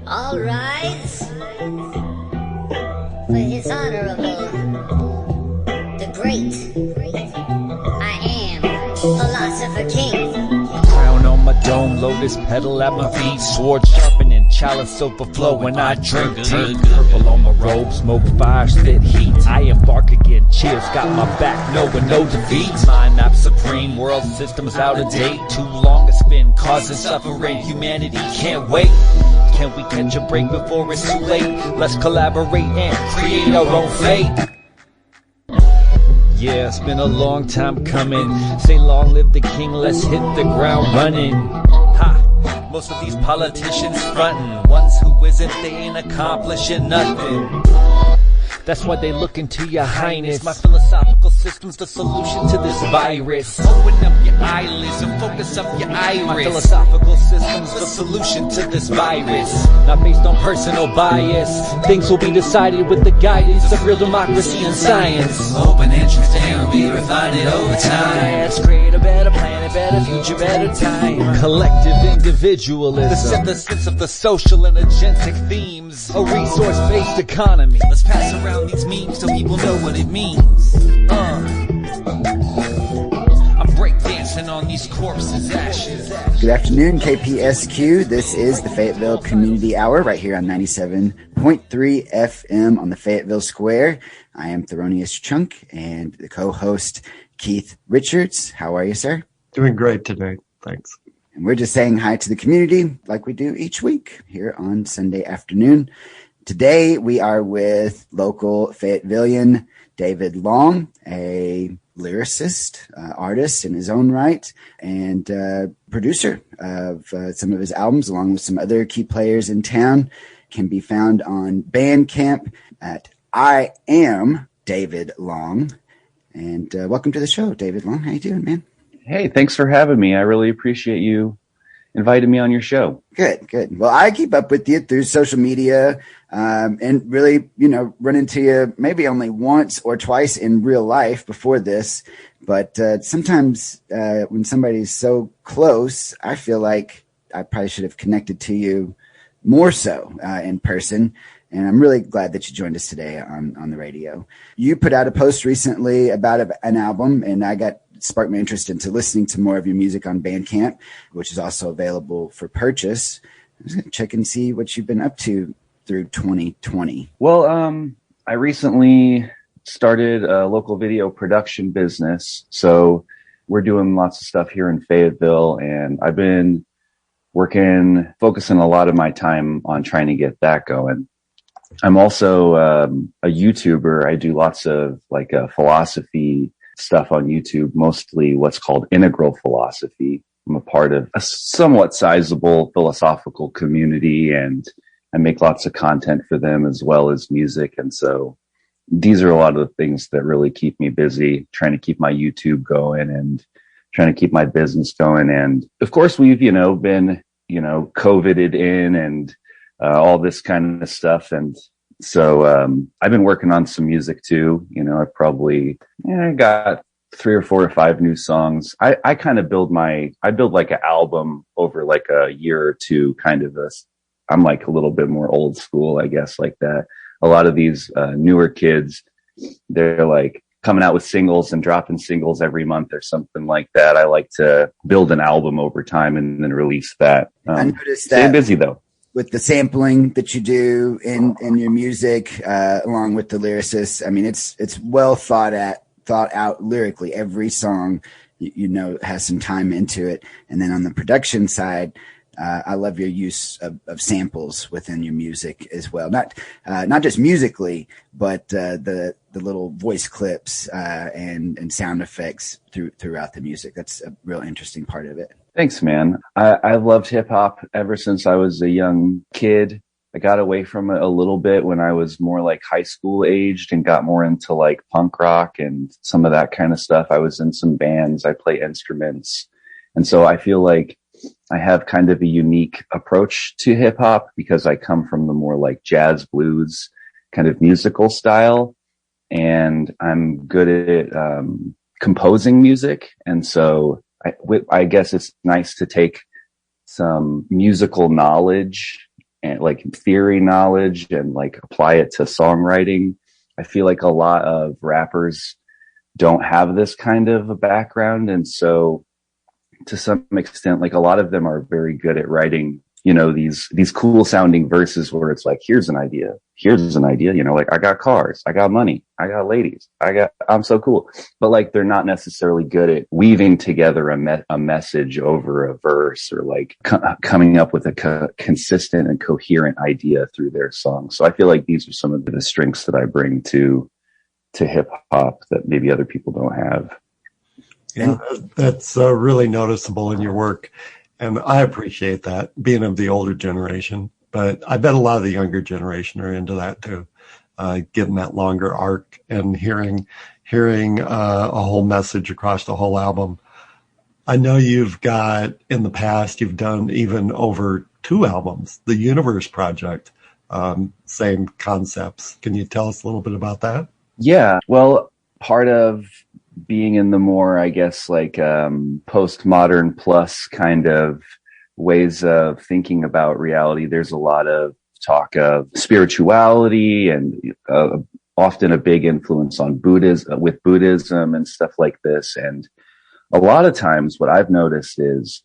All rise for His Honorable, the great, I am, Philosopher King. Crown on my dome, lotus petal at my feet, sword sharpening, chalice overflowing. I drink tea, purple on my robe, smoke fire, spit heat. I embark again, cheers, got my back, knowing no defeat. Mind map supreme, world systems out of date. Too long it's been causing suffering, humanity can't wait. Can we catch a break before it's too late? Let's collaborate and create our own fate. Yeah, it's been a long time coming. Say long live the king, let's hit the ground running. Ha! Most of these politicians frontin'. Ones who isn't, they ain't accomplishing nothing. That's why they look into your highness. My philosophical system's the solution to this virus. Open up your eyelids and focus up your iris. My philosophical system's the solution to this virus. Not based on personal bias. Things will be decided with the guidance of real democracy and science. Open entrance down, we refine it over time. Let's create a better planet, better future, better time. Collective individualism, the synthesis of the social and agentic themes. A resource-based economy. Let's pass around these memes so people know what it means. I'm breakdancing on these corpses' ashes. Good afternoon, KPSQ. This is the Fayetteville Community Hour right here on 97.3 FM on the Fayetteville Square. I am Theronious Chunk and the co-host Keith Richards. How are you, sir? Doing great today. Thanks. And we're just saying hi to the community like we do each week here on Sunday afternoon. Today, we are with local Fayettevillean David Long, a lyricist, artist in his own right, and producer of some of his albums, along with some other key players in town. Can be found on Bandcamp at I Am David Long. And welcome to the show, David Long. How you doing, man? Hey, thanks for having me. I really appreciate you inviting me on your show. Good. Well, I keep up with you through social media, and really, run into you maybe only once or twice in real life before this. But sometimes when somebody's so close, I feel like I probably should have connected to you more so in person. And I'm really glad that you joined us today on the radio. You put out a post recently about an album, and I sparked my interest into listening to more of your music on Bandcamp, which is also available for purchase. I'm just going to check and see what you've been up to through 2020. Well, I recently started a local video production business. So we're doing lots of stuff here in Fayetteville, and I've been focusing a lot of my time on trying to get that going. I'm also a YouTuber. I do lots of philosophy stuff on YouTube, mostly what's called integral philosophy. I'm a part of a somewhat sizable philosophical community, and I make lots of content for them as well as music. And so these are a lot of the things that really keep me busy, trying to keep my YouTube going and trying to keep my business going. And of course, we've, been, COVIDed in and all this kind of stuff. And so I've been working on some music too. I got 3 or 4 or 5 new songs. I kind of build like an album over like a year or two, kind of I'm like a little bit more old school, I guess, like that. A lot of these newer kids, they're like coming out with singles and dropping singles every month or something like that. I like to build an album over time and then release that. I noticed that. Stay busy though. With the sampling that you do in your music, along with the lyricists, I mean, it's well thought out lyrically. Every song, has some time into it. And then on the production side, I love your use of samples within your music as well. Not just musically, but the little voice clips and sound effects throughout the music. That's a real interesting part of it. Thanks, man. I've loved hip hop ever since I was a young kid. I got away from it a little bit when I was more like high school aged and got more into like punk rock and some of that kind of stuff. I was in some bands. I play instruments. And so I feel like I have kind of a unique approach to hip hop because I come from the more like jazz blues kind of musical style. And I'm good at composing music. And so I guess it's nice to take some musical knowledge and like theory knowledge and like apply it to songwriting. I feel like a lot of rappers don't have this kind of a background. And so to some extent, like a lot of them are very good at writing, you know, these cool sounding verses where it's like, here's an idea, you know, like I got cars, I got money, I got ladies, I'm so cool. But like, they're not necessarily good at weaving together a message over a verse, or like coming up with a consistent and coherent idea through their song. So I feel like these are some of the strengths that I bring to hip hop that maybe other people don't have. Yeah, that's really noticeable in your work. And I appreciate that, being of the older generation. But I bet a lot of the younger generation are into that too, getting that longer arc and hearing a whole message across the whole album. I know you've got, in the past, you've done even over 2 albums, the Universe Project, same concepts. Can you tell us a little bit about that? Yeah, well, part of being in the more, I guess, like postmodern plus kind of ways of thinking about reality, there's a lot of talk of spirituality and often a big influence on Buddhism and stuff like this. And a lot of times what I've noticed is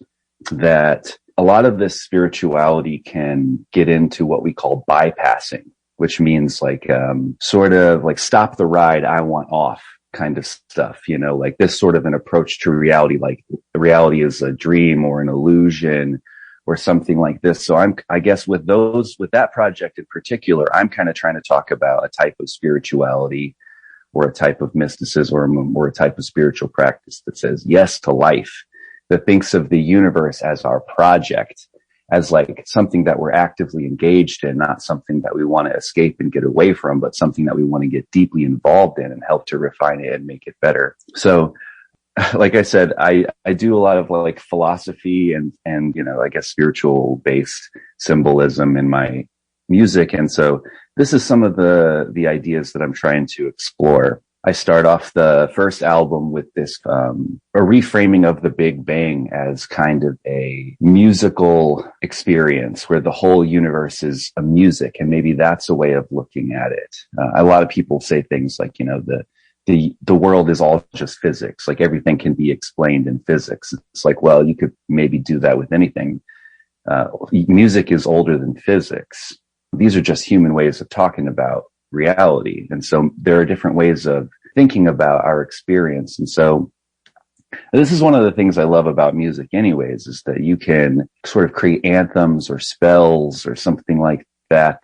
that a lot of this spirituality can get into what we call bypassing, which means like sort of like stop the ride, I want off kind of stuff, you know, like this sort of an approach to reality, like reality is a dream or an illusion or something like this. So I guess with that project in particular, I'm kind of trying to talk about a type of spirituality or a type of mysticism or a type of spiritual practice that says yes to life, that thinks of the universe as our project, as like something that we're actively engaged in, not something that we want to escape and get away from, but something that we want to get deeply involved in and help to refine it and make it better. So like I said, I do a lot of like philosophy and, you know, I guess spiritual based symbolism in my music. And so this is some of the ideas that I'm trying to explore. I start off the first album with this, a reframing of the Big Bang as kind of a musical experience where the whole universe is a music. And maybe that's a way of looking at it. A lot of people say things like, you know, the world is all just physics. Like everything can be explained in physics. It's like, well, you could maybe do that with anything. Music is older than physics. These are just human ways of talking about reality. And so there are different ways of thinking about our experience. And so this is one of the things I love about music anyways, is that you can sort of create anthems or spells or something like that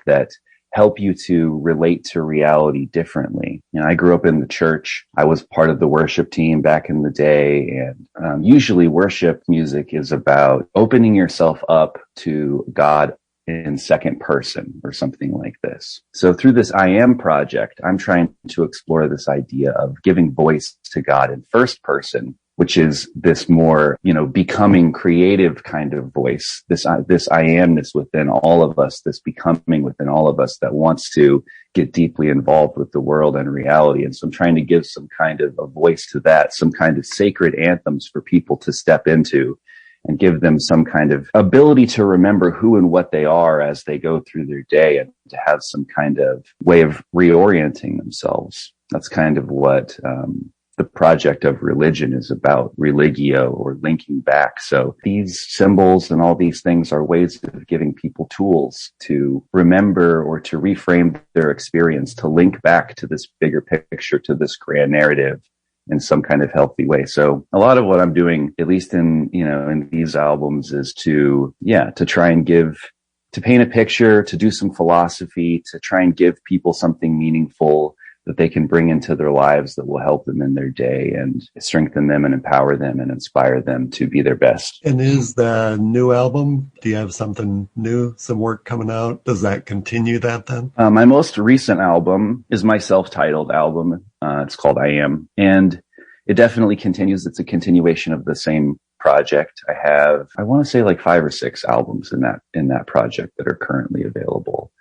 help you to relate to reality differently. You know, I grew up in the church. I was part of the worship team back in the day. And usually worship music is about opening yourself up to God in second person or something like this. So through this I Am project, I'm trying to explore this idea of giving voice to God in first person, which is this more, you know, becoming creative kind of voice, this I amness within all of us, this becoming within all of us that wants to get deeply involved with the world and reality. And so I'm trying to give some kind of a voice to that, some kind of sacred anthems for people to step into and give them some kind of ability to remember who and what they are as they go through their day and to have some kind of way of reorienting themselves. That's kind of what the project of religion is about, religio, or linking back. So these symbols and all these things are ways of giving people tools to remember or to reframe their experience, to link back to this bigger picture, to this grand narrative in some kind of healthy way. So a lot of what I'm doing, at least in these albums, is to try and to paint a picture, to do some philosophy, to try and give people something meaningful that they can bring into their lives that will help them in their day and strengthen them and empower them and inspire them to be their best. And is the new album, do you have something new, some work coming out? Does that continue that then? My most recent album is my self-titled album. It's called I Am. And it definitely continues. It's a continuation of the same project. I have, I want to say like 5 or 6 albums in that project that are currently available.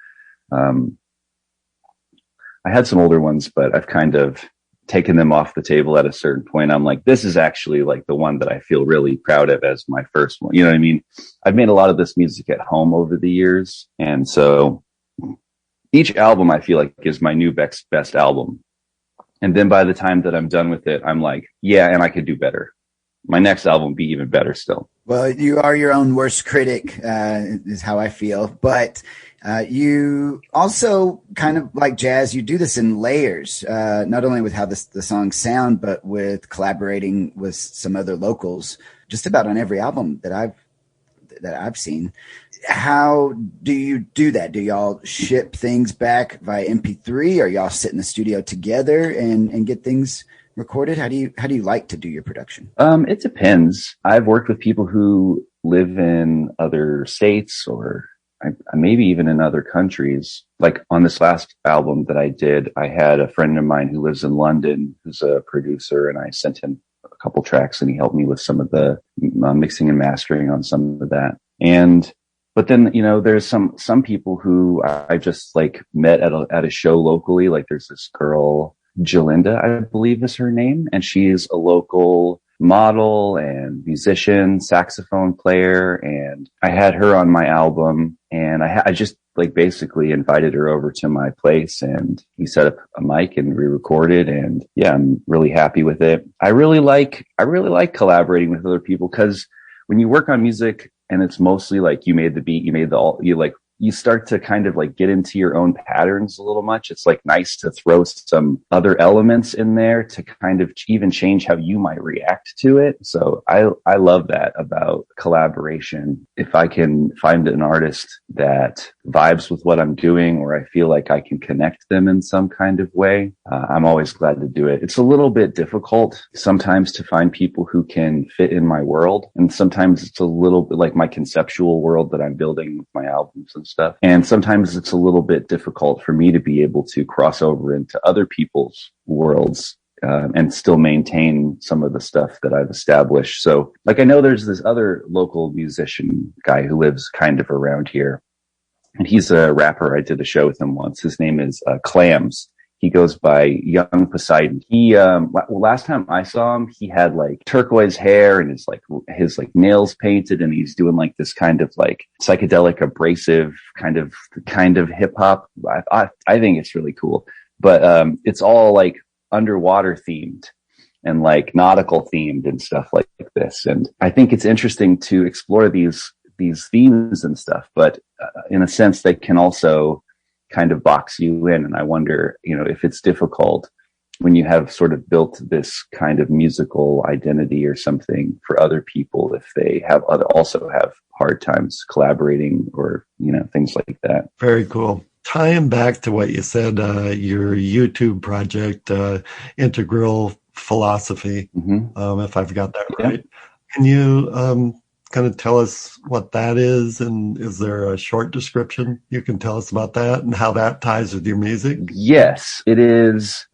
I had some older ones, but I've kind of taken them off the table at a certain point. I'm like, this is actually like the one that I feel really proud of as my first one. You know what I mean? I've made a lot of this music at home over the years. And so each album I feel like is my new best album. And then by the time that I'm done with it, I'm like, yeah, and I could do better. My next album will be even better still. Well, you are your own worst critic, is how I feel. But you also kind of like jazz, you do this in layers, not only with how the songs sound, but with collaborating with some other locals, just about on every album that I've seen. How do you do that? Do y'all ship things back via MP3, or y'all sit in the studio together and get things recorded? How do you like to do your production? It depends. I've worked with people who live in other states, or maybe even in other countries. Like on this last album that I did, I had a friend of mine who lives in London, who's a producer, and I sent him a couple tracks and he helped me with some of the mixing and mastering on some of that. But then, you know, there's some people who I just like met at a show locally. Like there's this girl, Jalinda, I believe is her name. And she is a local model and musician, saxophone player. And I had her on my album, and I just like basically invited her over to my place, and we set up a mic and we recorded. And yeah, I'm really happy with it. I really like collaborating with other people, because when you work on music and it's mostly like you made the beat, you start to kind of like get into your own patterns a little much. It's like nice to throw some other elements in there to kind of even change how you might react to it. So I love that about collaboration. If I can find an artist that vibes with what I'm doing, or I feel like I can connect them in some kind of way, I'm always glad to do it. It's a little bit difficult sometimes to find people who can fit in my world. And sometimes it's a little bit like my conceptual world that I'm building with my albums and stuff. And sometimes it's a little bit difficult for me to be able to cross over into other people's worlds and still maintain some of the stuff that I've established. So like, I know there's this other local musician guy who lives kind of around here, and he's a rapper. I did a show with him once. His name is Clams. He goes by Young Poseidon. He, last time I saw him, he had like turquoise hair and his nails painted, and he's doing like this kind of like psychedelic, abrasive kind of hip hop. I think it's really cool, but, it's all like underwater themed and like nautical themed and stuff like this. And I think it's interesting to explore these themes and stuff, but in a sense, they can also kind of box you in. And I wonder, you know, if it's difficult when you have sort of built this kind of musical identity or something for other people, if they also have hard times collaborating, or, you know, things like that. Very cool. Tying back to what you said, your YouTube project, Integral Philosophy, if I've got that right. Can you kind of tell us what that is, and is there a short description you can tell us about that and how that ties with your music? Yes, it is.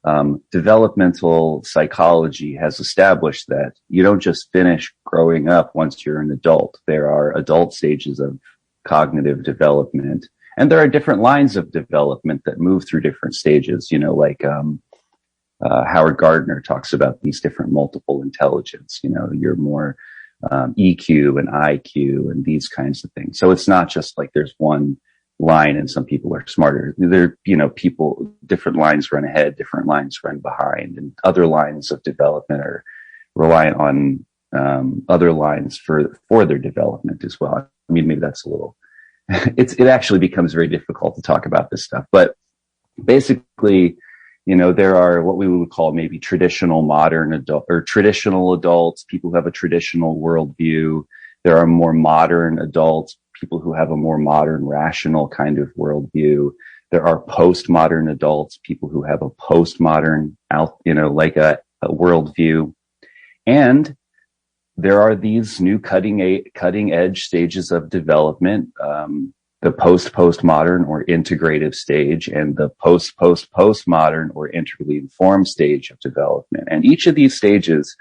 Developmental psychology has established that you don't just finish growing up once you're an adult. There are adult stages of cognitive development, and there are different lines of development that move through different stages. You know, like Howard Gardner talks about these different multiple intelligence. You know, you're more EQ and IQ and these kinds of things. So it's not just like there's one line and some people are smarter. There, you know, different lines run ahead, different lines run behind, and other lines of development are reliant on other lines for their development as well. I mean, maybe that's a little, it actually becomes very difficult to talk about this stuff, but basically, you know, there are what we would call maybe traditional modern adult or traditional adults, people who have a traditional worldview. There are more modern adults, people who have a more modern, rational kind of worldview. There are postmodern adults, people who have a postmodern, like a worldview. And there are these new cutting edge stages of development, the post-postmodern or integrative stage, and the post-postmodern or integrally informed stage of development. And each of these stages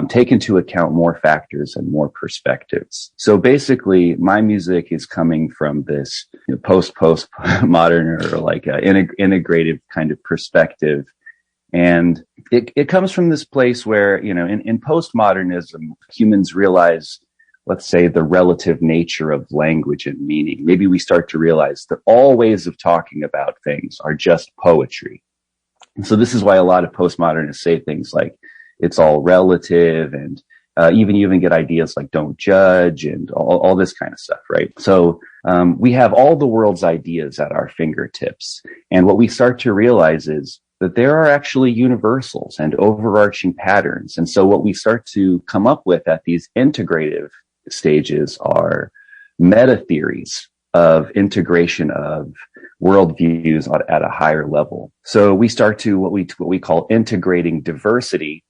take into account more factors and more perspectives. So basically, my music is coming from this post-postmodern or like integrative kind of perspective. And it comes from this place where, you know, in postmodernism, humans realize, let's say, the relative nature of language and meaning. Maybe we start to realize that all ways of talking about things are just poetry. And so this is why a lot of postmodernists say things like it's all relative, and you even get ideas like don't judge and all this kind of stuff, right? So we have all the world's ideas at our fingertips. And what we start to realize is that there are actually universals and overarching patterns. And so what we start to come up with at these integrative stages are meta theories of integration of worldviews at a higher level. So we start to what we call integrating diversity,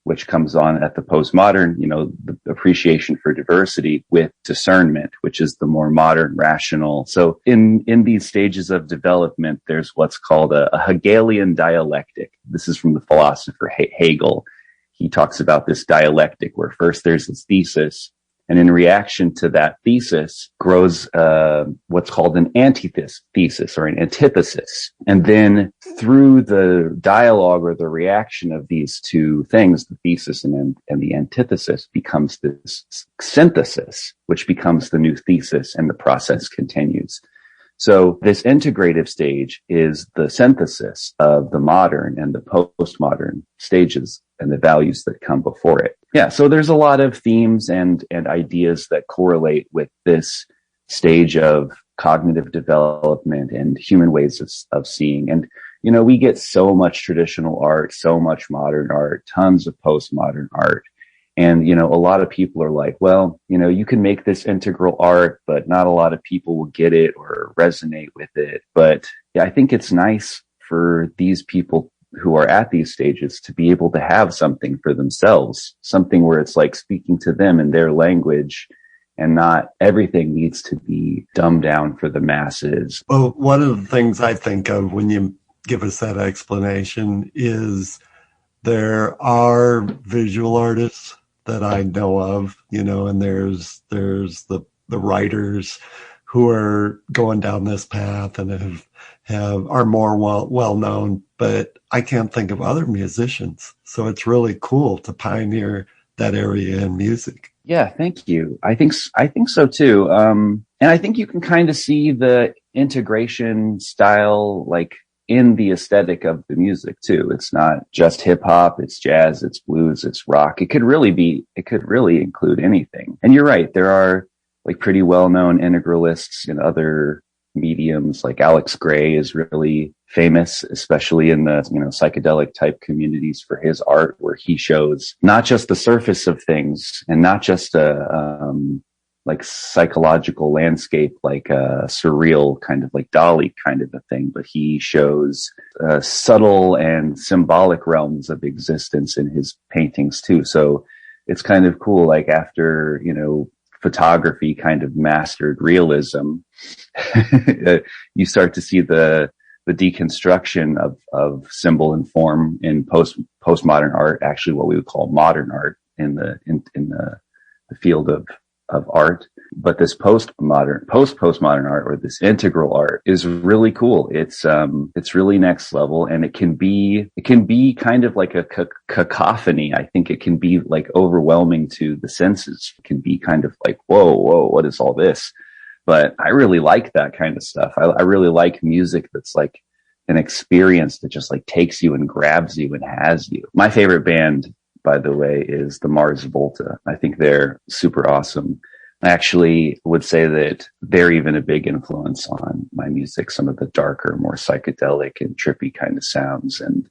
which comes on at the postmodern, you know, the appreciation for diversity, with discernment, which is the more modern rational. So in these stages of development, there's what's called a Hegelian dialectic. This is from the philosopher Hegel. He talks about this dialectic where first there's this thesis, and in reaction to that thesis grows what's called an antithesis or an antithesis. And then through the dialogue or the reaction of these two things, the thesis and the antithesis, becomes this synthesis, which becomes the new thesis, and the process continues. So this integrative stage is the synthesis of the modern and the postmodern stages and the values that come before it. Yeah, so there's a lot of themes and ideas that correlate with this stage of cognitive development and human ways of seeing. And, you know, we get so much traditional art, so much modern art, tons of postmodern art. And, you know, a lot of people are like, well, you know, you can make this integral art, but not a lot of people will get it or resonate with it. But yeah, I think it's nice for these people who are at these stages to be able to have something for themselves, something where it's like speaking to them in their language, and not everything needs to be dumbed down for the masses. Well, one of the things I think of when you give us that explanation is there are visual artists that I know of, you know, and there's the writers who are going down this path and are more well known, but I can't think of other musicians. So it's really cool to pioneer that area in music. Yeah, thank you. I think so too. And I think you can kind of see the integration style, like, in the aesthetic of the music too. It's not just hip hop, it's jazz, it's blues, it's rock. It could really include anything. And you're right, there are like pretty well-known integralists in other mediums. Like Alex Gray is really famous, especially in the, you know, psychedelic type communities, for his art, where he shows not just the surface of things and not just a like psychological landscape, like a surreal kind of like Dali kind of a thing, but he shows subtle and symbolic realms of existence in his paintings too. So it's kind of cool. Like after, you know, photography kind of mastered realism, you start to see the deconstruction of symbol and form in postmodern art, actually what we would call modern art in the field of art. But this postmodern art, or this integral art, is really cool. It's really next level, and it can be kind of like a cacophony. I think it can be like overwhelming to the senses. It can be kind of like, whoa, what is all this? But I really like that kind of stuff. I really like music that's like an experience that just like takes you and grabs you and has you. My favorite band, by the way, is the Mars Volta. I think they're super awesome. I actually would say that they're even a big influence on my music, some of the darker, more psychedelic and trippy kind of sounds. And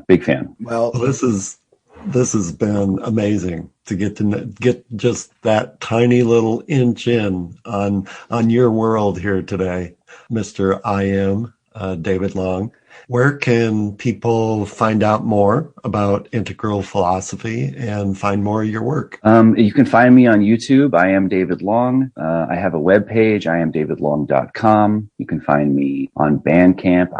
big fan. Well, this has been amazing to get just that tiny little inch in on your world here today, Mr. I Am David Long. Where can people find out more about integral philosophy and find more of your work? You can find me on YouTube. I am David Long. I have a webpage, iamdavidlong.com. You can find me on Bandcamp,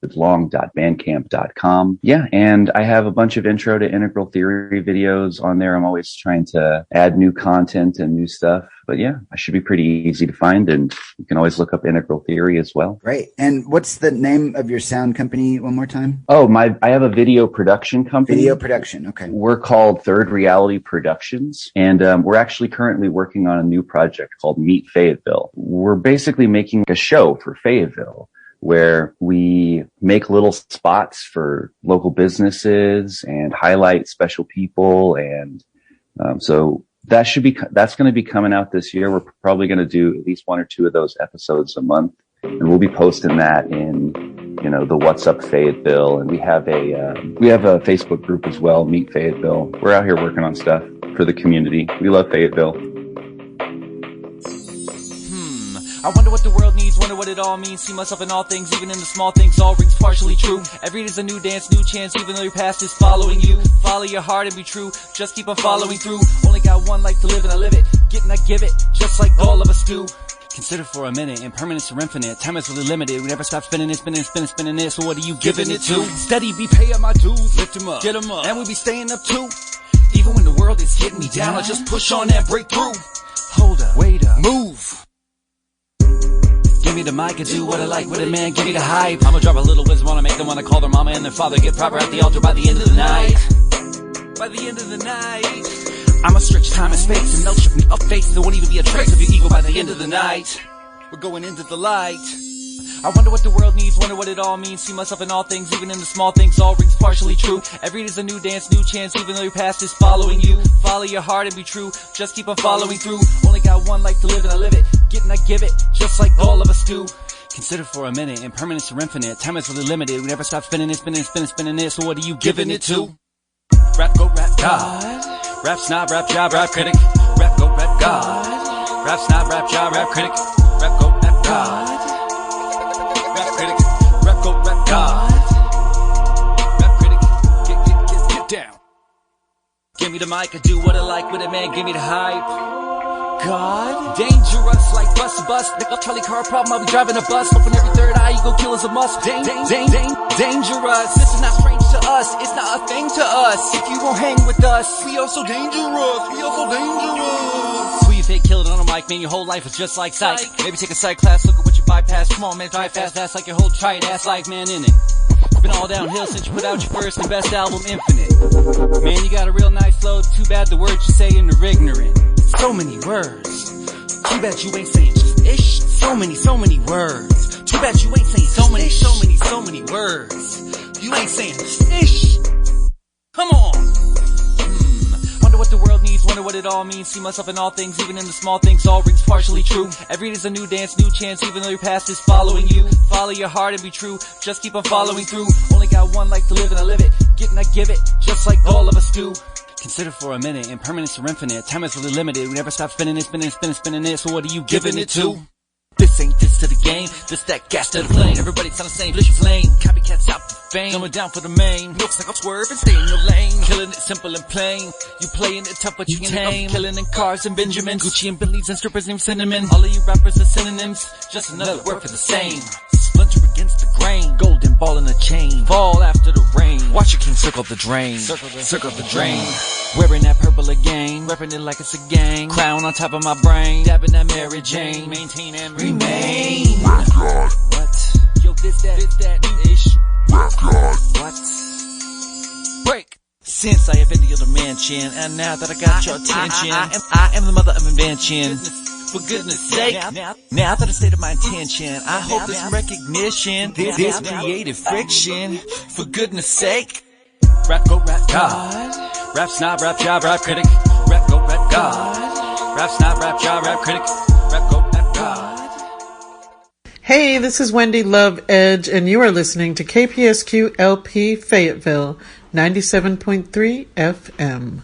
long.bandcamp.com. Yeah, and I have a bunch of intro to integral theory videos on there. I'm always trying to add new content and new stuff. But yeah, I should be pretty easy to find, and you can always look up integral theory as well. Great. And what's the name of your sound company one more time? Oh, I have a video production company. Video production, okay. We're called Third Reality Productions, and we're actually currently working on a new project called Meet Fayetteville. We're basically making a show for Fayetteville where we make little spots for local businesses and highlight special people. And so that's going to be coming out this year. We're probably going to do at least 1 or 2 of those episodes a month. And we'll be posting that in, the What's Up Fayetteville. And we have a Facebook group as well, Meet Fayetteville. We're out here working on stuff for the community. We love Fayetteville. I wonder what the world needs, wonder what it all means. See myself in all things, even in the small things, all rings partially true. Every day's a new dance, new chance, even though your past is following you. Follow your heart and be true, just keep on following through. Only got one life to live and I live it, get and I give it, just like all of us do. Consider for a minute, impermanence or infinite. Time is really limited, we never stop spinning it, spinning it. So what are you giving it to? Steady be paying my dues, lift 'em up, get 'em up, and we be staying up too. Even when the world is hitting me down, I just push on and break through. Hold up, wait up, move. Give me the mic and do what I like with it, man, give me the hype. I'ma drop a little wisdom on to make them wanna call their mama and their father. Get proper at the altar by the end of the night. By the end of the night, I'ma stretch time and space and they'll strip me up face. There won't even be a trace of your ego by the end of the night. We're going into the light. I wonder what the world needs, wonder what it all means. See myself in all things, even in the small things, all rings partially true. Every day's a new dance, new chance, even though your past is following you. Follow your heart and be true, just keep on following through. Only got one life to live and I live it, get and I give it, just like all of us do. Consider for a minute, impermanence or infinite. Time is really limited, we never stop spinning it, spinning it. So what are you giving it to? Rap go, rap God. Rap snob, rap job, rap critic. Rap go, rap God. Rap snob, rap job, rap critic. Rap go, rap God. Rap critic, rap go, rap God. Rap critic, get down. Give me the mic, I do what I like with it, man, give me the hype. God, dangerous like bus. Nickel trolley car problem, I'll be driving a bus. Open every third eye, you go kill us a must. Dangerous, this is not strange to us, it's not a thing to us. If you won't hang with us, we are so dangerous, Who you fake killed on a mic, man, your whole life is just like psych. Maybe take a psych class, look at what you bypass. Come on, man, drive fast, that's like your whole trite ass life, man, in it. It's been all downhill since you put out your first and best album, Infinite. Man, you got a real nice flow, too bad the words you say are ignorant. So many words, too bad you ain't saying just ish. So many words, too bad you ain't saying so many words. You ain't saying just ish. Come on. Wonder what the world needs, wonder what it all means. See myself in all things, even in the small things, all rings partially true. Every day's a new dance, new chance, even though your past is following you. Follow your heart and be true, just keep on following through. Only got one life to live and I live it, get and I give it, just like all of us do. Consider for a minute, impermanence or infinite. Time is really limited, we never stop spinning it, spinning it. So what are you giving it to? This ain't this to the game, this that gas to the flame. Everybody's on the same vicious lane, copycats out for fame. Coming down for the main, looks like I'll swerve and stay in your lane. Killing it simple and plain, you playing it tough but you tame. Killing in cars and Benjamins, Gucci and Bentleys and strippers named Cinnamon. All of you rappers are synonyms, just another word for the same. Splinter against the grain, golden ball in a chain. Fall after the rain, watch your king circle the drain. Circle the drain. Wearing that purple again, repping it like it's a gang. Crown on top of my brain, dabbing that Mary Jane. Maintain and remain. Rap God. What? Yo, this that ish. Rap God. What? Break. Since I have been to your mansion, and now that I got your attention, I am the mother of invention. For goodness sake, now that I stated my intention, I hope there's some recognition, there's creative friction. For goodness sake, rap go, rap God. Rap snob, rap job, rap critic. Rap go, rap God. Rap snob, rap job, rap critic. Rap go, rap God. Hey, this is Wendy Love Edge, and you are listening to KPSQ LP Fayetteville, 97.3 FM.